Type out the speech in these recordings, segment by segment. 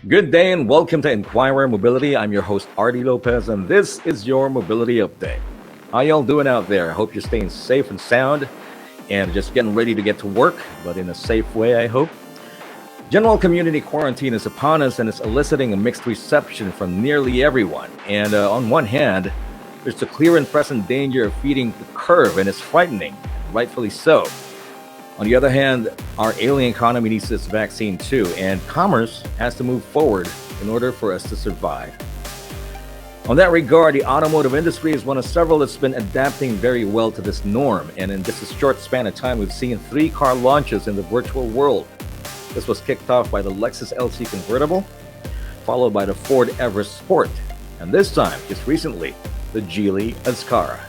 Good day and welcome to Inquirer Mobility. I'm your host, Artie Lopez, and this is your mobility update. How y'all doing out there? I hope you're staying safe and sound and just getting ready to get to work, but in a safe way, I hope. General community quarantine is upon us and it's eliciting a mixed reception from nearly everyone. And on one hand, there's the clear and present danger of feeding the curve, and it's frightening, rightfully so. On the other hand, our alien economy needs this vaccine too, and commerce has to move forward in order for us to survive. On that regard, the automotive industry is one of several that's been adapting very well to this norm, and in just a short span of time, we've seen 3 car launches in the virtual world. This was kicked off by the Lexus LC convertible, followed by the Ford Everest Sport, and this time, just recently, the Geely Azkarra.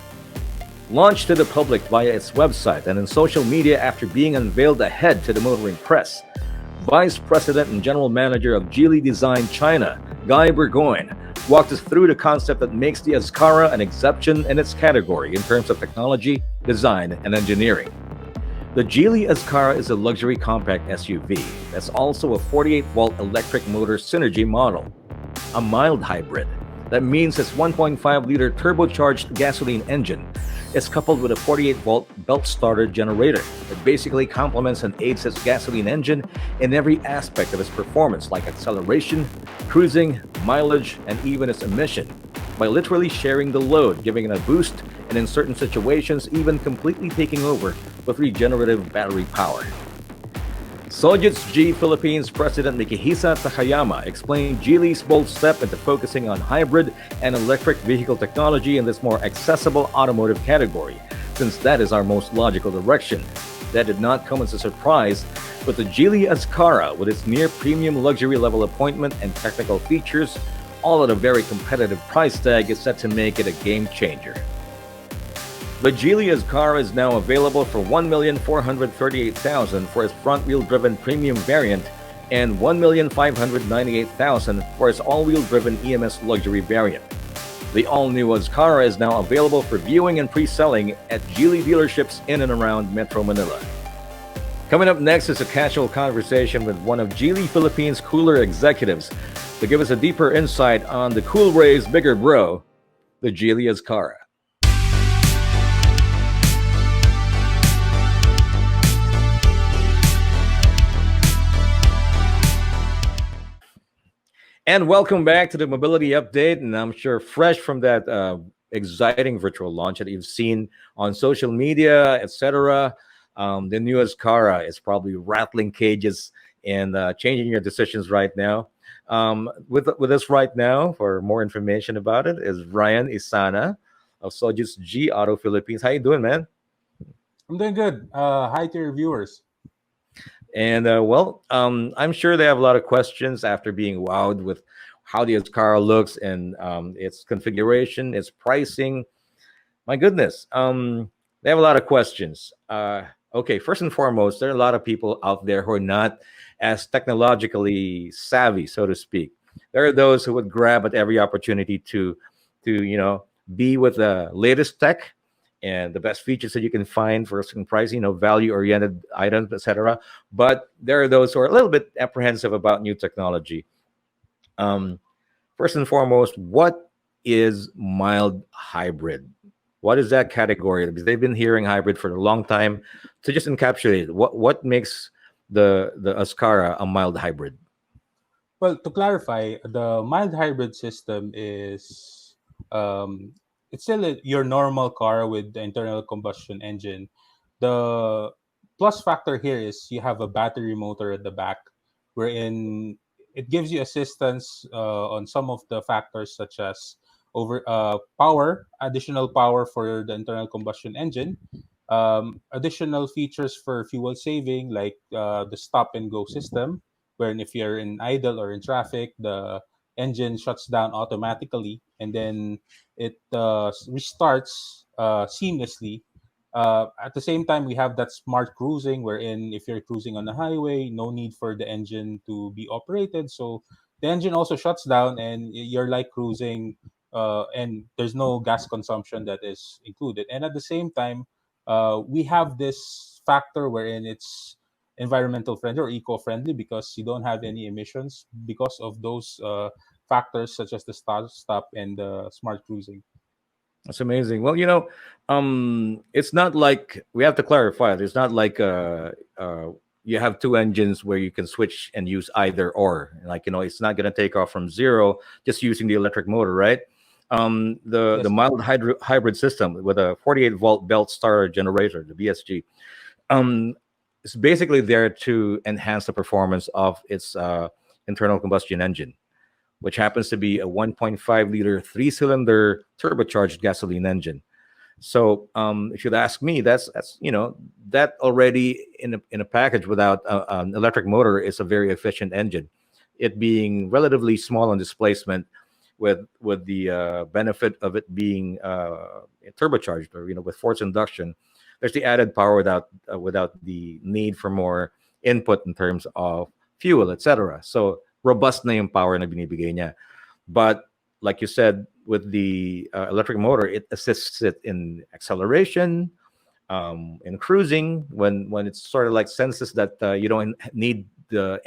Launched to the public via its website and in social media after being unveiled ahead to the motoring press, Vice President and General Manager of Geely Design China, Guy Burgoyne, walked us through the concept that makes the Azkarra an exception in its category in terms of technology, design, and engineering. The Geely Azkarra is a luxury compact SUV that's also a 48-volt electric motor Synergy model, a mild hybrid. That means its 1.5-liter turbocharged gasoline engine is coupled with a 48-volt belt starter generator that basically complements and aids its gasoline engine in every aspect of its performance, like acceleration, cruising, mileage, and even its emission, by literally sharing the load, giving it a boost, and in certain situations, even completely taking over with regenerative battery power. Sojitz G Philippines President Mikihisa Takayama explained Geely's bold step into focusing on hybrid and electric vehicle technology in this more accessible automotive category, since that is our most logical direction. That did not come as a surprise, but the Geely Azkarra, with its near-premium luxury level appointment and technical features, all at a very competitive price tag, is set to make it a game changer. The Geely Azkarra is now available for $1,438,000 for its front-wheel driven premium variant and $1,598,000 for its all-wheel driven EMS luxury variant. The all-new Azkarra is now available for viewing and pre-selling at Geely dealerships in and around Metro Manila. Coming up next is a casual conversation with one of Geely Philippines' cooler executives to give us a deeper insight on the Cool Ray's bigger bro, the Geely Azkarra. And welcome back to the Mobility Update. And I'm sure fresh from that exciting virtual launch that you've seen on social media, etc. The new Azkarra is probably rattling cages and changing your decisions right now. With us right now for more information about it is Ryan Isana of Sojitz G Auto Philippines. How you doing, man? I'm doing good. Hi to your viewers. And I'm sure they have a lot of questions after being wowed with how the Azkarra looks and its configuration, its pricing. My goodness, they have a lot of questions. Okay, first and foremost, there are a lot of people out there who are not as technologically savvy, so to speak. There are those who would grab at every opportunity to be with the latest tech and the best features that you can find for a certain price, value-oriented items, etc. But there are those who are a little bit apprehensive about new technology. First and foremost, what is mild hybrid? What is that category? Because they've been hearing hybrid for a long time. To just encapsulate it, what makes the Azkarra a mild hybrid? Well, to clarify, the mild hybrid system is it's still your normal car with the internal combustion engine. The plus factor here is you have a battery motor at the back, wherein it gives you assistance on some of the factors such as additional power for the internal combustion engine, additional features for fuel saving like the stop and go system, wherein if you're in idle or in traffic, the engine shuts down automatically and then it restarts seamlessly. At the same time, we have that smart cruising, wherein if you're cruising on the highway, no need for the engine to be operated. So the engine also shuts down and you're like cruising, and there's no gas consumption that is included. And at the same time, we have this factor wherein environmental friendly or eco-friendly because you don't have any emissions because of those factors such as the stop and the smart cruising. That's amazing. Well, it's not like we have to clarify. It's not like you have two engines where you can switch and use either or. Like it's not going to take off from zero just using the electric motor, right? The Yes. mild hybrid system with a 48-volt belt starter generator, the BSG, um, is basically there to enhance the performance of its internal combustion engine, which happens to be a 1.5 liter three-cylinder turbocharged gasoline engine. So if you'd ask me, that's that already in a package without an electric motor is a very efficient engine. It being relatively small on displacement, with the benefit of it being turbocharged or with forced induction, there's the added power without the need for more input in terms of fuel, etc. So robust na yung power na binibigay niya. But like you said, with the electric motor, it assists it in acceleration, in cruising. When it's sort of like senses that you don't need the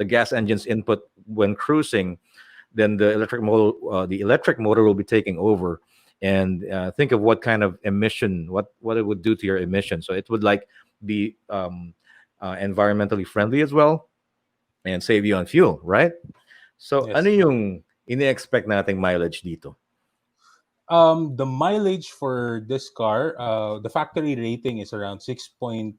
gas engine's input when cruising, then the electric motor will be taking over. And think of what kind of emission, what it would do to your emission. So it would like be environmentally friendly as well and save you on fuel, right? So, ano Yes. yung ini-expect nating mileage dito? The mileage for this car, the factory rating is around 6.8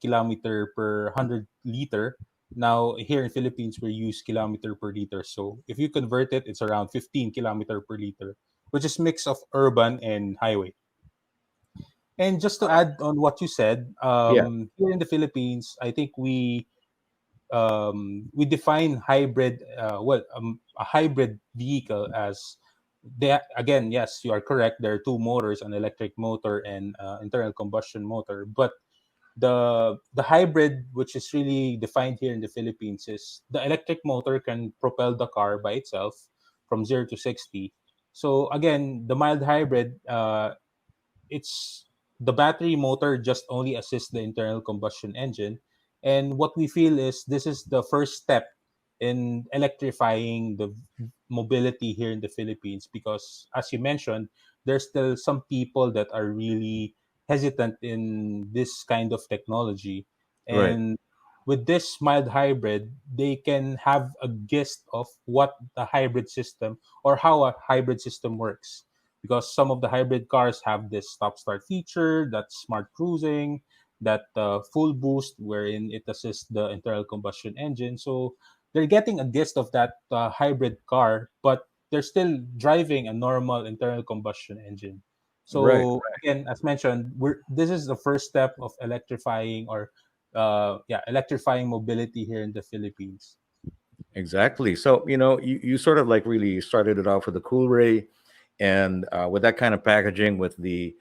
kilometer per 100 liter. Now, here in Philippines, we use kilometer per liter. So if you convert it, it's around 15 kilometer per liter, which is mix of urban and highway. And just to add on what you said, Yeah, here in the Philippines, I think we define hybrid a hybrid vehicle as they again, yes, you are correct, there are two motors, an electric motor and internal combustion motor, but the hybrid which is really defined here in the Philippines is the electric motor can propel the car by itself from 0 to 60. So again, the mild hybrid, it's the battery motor just only assists the internal combustion engine, and what we feel is this is the first step in electrifying the mobility here in the Philippines, because as you mentioned, there's still some people that are really hesitant in this kind of technology, right, and with this mild hybrid they can have a gist of what the hybrid system or how a hybrid system works, because some of the hybrid cars have this stop start feature, that smart cruising, that full boost wherein it assists the internal combustion engine. So they're getting a gist of that hybrid car, but they're still driving a normal internal combustion engine. right. So again, as mentioned, this is the first step of electrifying or electrifying mobility here in the Philippines. Exactly. So, you sort of like really started it off with the Cool Ray, and with that kind of packaging, with the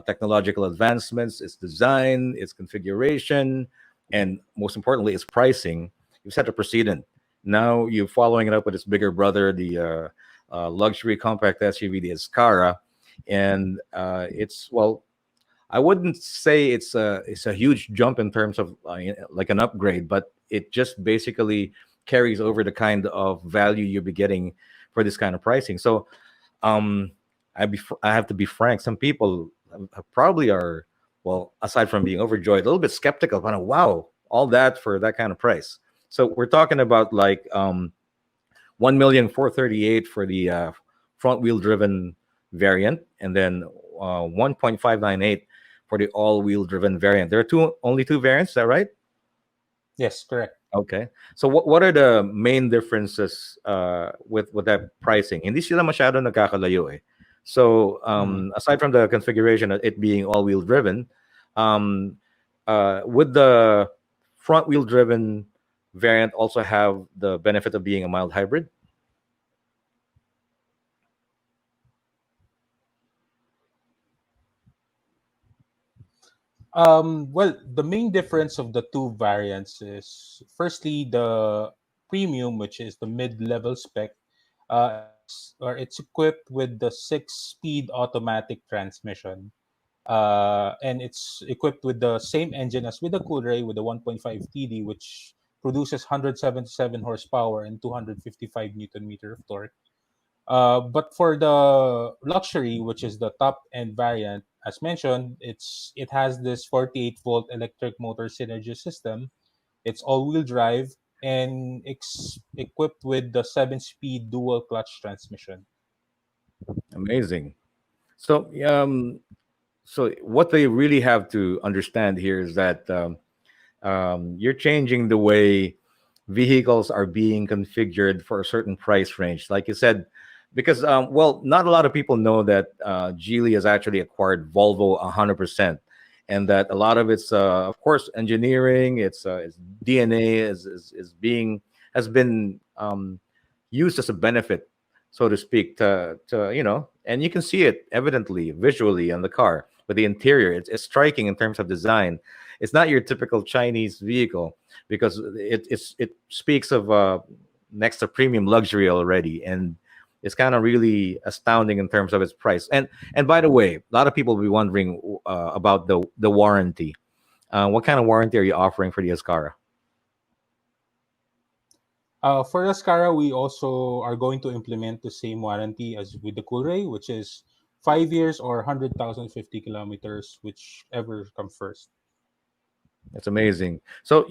technological advancements, its design, its configuration, and most importantly, its pricing, you've set a precedent. Now you're following it up with its bigger brother, the luxury compact SUV, the Azkarra, and I wouldn't say it's a huge jump in terms of like an upgrade, but it just basically carries over the kind of value you'll be getting for this kind of pricing. So, um, I have to be frank. Some people probably are, well, aside from being overjoyed, a little bit skeptical. Kind of, wow, all that for that kind of price. So we're talking about like 1,438,000 for the front wheel driven variant, and then 1.598 for the all wheel driven variant. There are only two variants. Is that right? Yes, correct. Okay. So what are the main differences with that pricing? Hindi sila masyado nagkakalayo eh. So Mhm. aside from the configuration of it being all wheel driven, um, would the front wheel driven variant also have the benefit of being a mild hybrid? Well, the main difference of the two variants is firstly the premium, which is the mid-level spec, it's equipped with the six-speed automatic transmission. and it's equipped with the same engine as with the Coolray with the 1.5 TD, which produces 177 horsepower and 255 newton meter of torque. But for the luxury, which is the top end variant, as mentioned, it has this 48-volt electric motor synergy system. It's all-wheel drive and equipped with the 7-speed dual clutch transmission. Amazing. So, so what they really have to understand here is that you're changing the way vehicles are being configured for a certain price range, like you said, because well, not a lot of people know that Geely has actually acquired Volvo 100%, and that a lot of its, of course, engineering, its DNA is being has been used as a benefit, so to speak, to and you can see it evidently visually on the car. But the interior, it's striking in terms of design. It's not your typical Chinese vehicle because it speaks of next to premium luxury already, and it's kind of really astounding in terms of its price. And by the way, a lot of people will be wondering about the warranty. What kind of warranty are you offering for the Ascara? For the Ascara, we also are going to implement the same warranty as with the Coolray, which is 5 years or 100,000 50 kilometers, whichever comes first. That's amazing. So,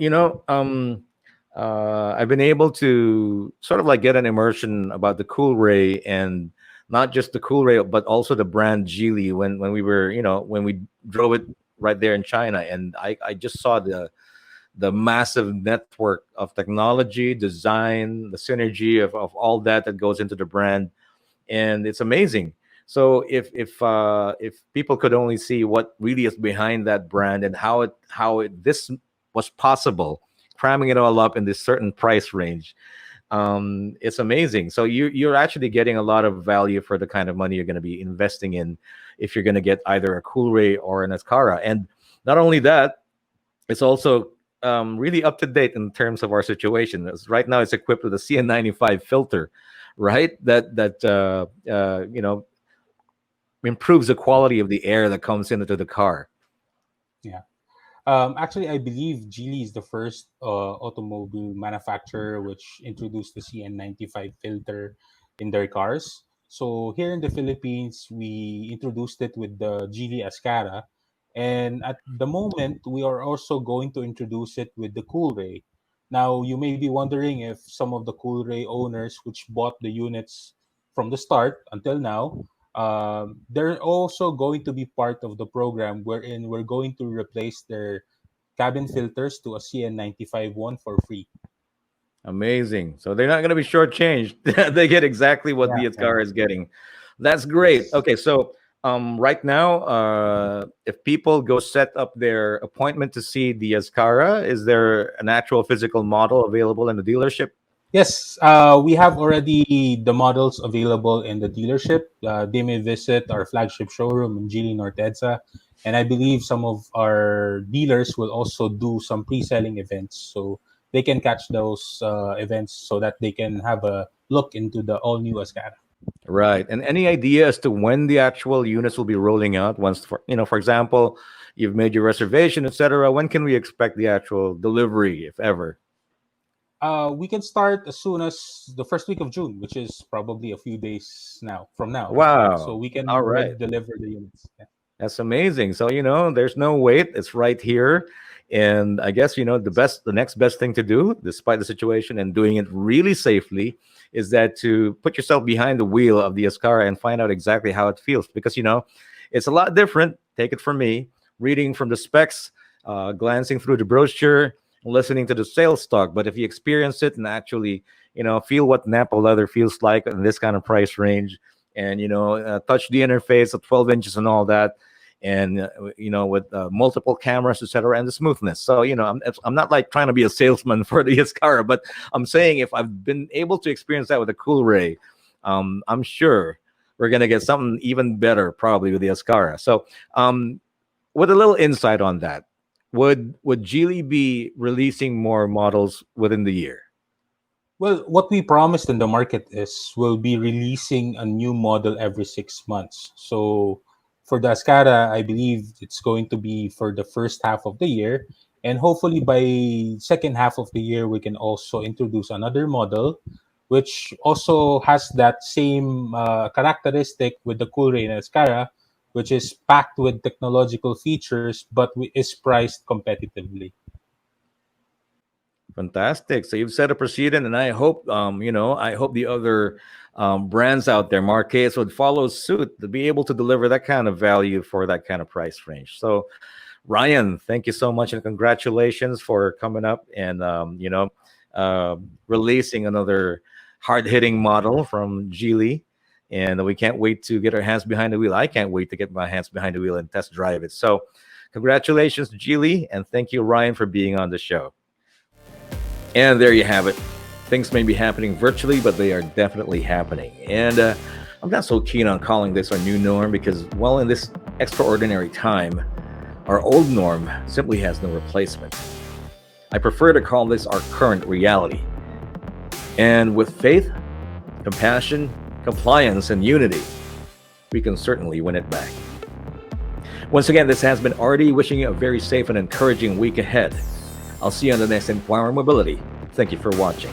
I've been able to sort of like get an immersion about the Cool Ray, and not just the Cool Ray, but also the brand Geely when we were, when we drove it right there in China. And I just saw the massive network of technology, design, the synergy of all that goes into the brand, and it's amazing. So if people could only see what really is behind that brand and how this was possible, cramming it all up in this certain price range, it's amazing. So you're actually getting a lot of value for the kind of money you're going to be investing in if you're going to get either a Coolray or an Ascara. And not only that, it's also really up to date in terms of our situation. Right now, it's equipped with a CN95 filter, right? That improves the quality of the air that comes into the car. Yeah. Actually, I believe Geely is the first automobile manufacturer which introduced the CN95 filter in their cars. So here in the Philippines, we introduced it with the Geely Azkarra, and at the moment, we are also going to introduce it with the Coolray. Now, you may be wondering if some of the Coolray owners which bought the units from the start until now, they're also going to be part of the program wherein we're going to replace their cabin filters to a CN95 one for free. Amazing. So they're not going to be shortchanged. They get exactly what Yeah, the yeah, car is getting. That's great. yes. Okay, so right now, if people go set up their appointment to see the Ascara, is there an actual physical model available in the dealership? Yes, we have already the models available in the dealership. They may visit our flagship showroom in Geely North EDSA, and I believe some of our dealers will also do some pre-selling events, so they can catch those events so that they can have a look into the all-new Ascara. Right. And any idea as to when the actual units will be rolling out? Once, for example, you've made your reservation, etc. When can we expect the actual delivery, if ever? We can start as soon as the first week of June, which is probably a few days now from now. Yeah, so Wow. we can All already right. deliver the units. Yeah. That's amazing. So, there's no wait. It's right here. And I guess, the next best thing to do, despite the situation and doing it really safely, is that to put yourself behind the wheel of the Ascara and find out exactly how it feels. Because, it's a lot different. Take it from me, reading from the specs, glancing through the brochure, listening to the sales talk. But if you experience it and actually, feel what Napa leather feels like in this kind of price range, and touch the interface at 12 inches and all that, and with multiple cameras, etc., and the smoothness. So I'm not like trying to be a salesman for the Ascara, but I'm saying if I've been able to experience that with the Cool Ray, I'm sure we're gonna get something even better probably with the Ascara. So with a little insight on that, would Geely be releasing more models within the year? Well, what we promised in the market is we'll be releasing a new model every 6 months. So For the Azkarra, I believe it's going to be for the first half of the year, and hopefully by second half of the year we can also introduce another model, which also has that same characteristic with the Coolray and Azkarra, which is packed with technological features but is priced competitively. Fantastic. So you've set a precedent, and I hope, I hope the other brands out there, markets, would follow suit to be able to deliver that kind of value for that kind of price range. So, Ryan, thank you so much, and congratulations for coming up and releasing another hard-hitting model from Geely. And we can't wait to get our hands behind the wheel. I can't wait to get my hands behind the wheel and test drive it. So, congratulations, Geely, and thank you, Ryan, for being on the show. And there you have it. Things may be happening virtually, but they are definitely happening. And I'm not so keen on calling this our new norm because, well, in this extraordinary time, our old norm simply has no replacement. I prefer to call this our current reality. And with faith, compassion, compliance, and unity, we can certainly win it back. Once again, this has been Artie wishing you a very safe and encouraging week ahead. I'll see you on the next Inquire Mobility. Thank you for watching.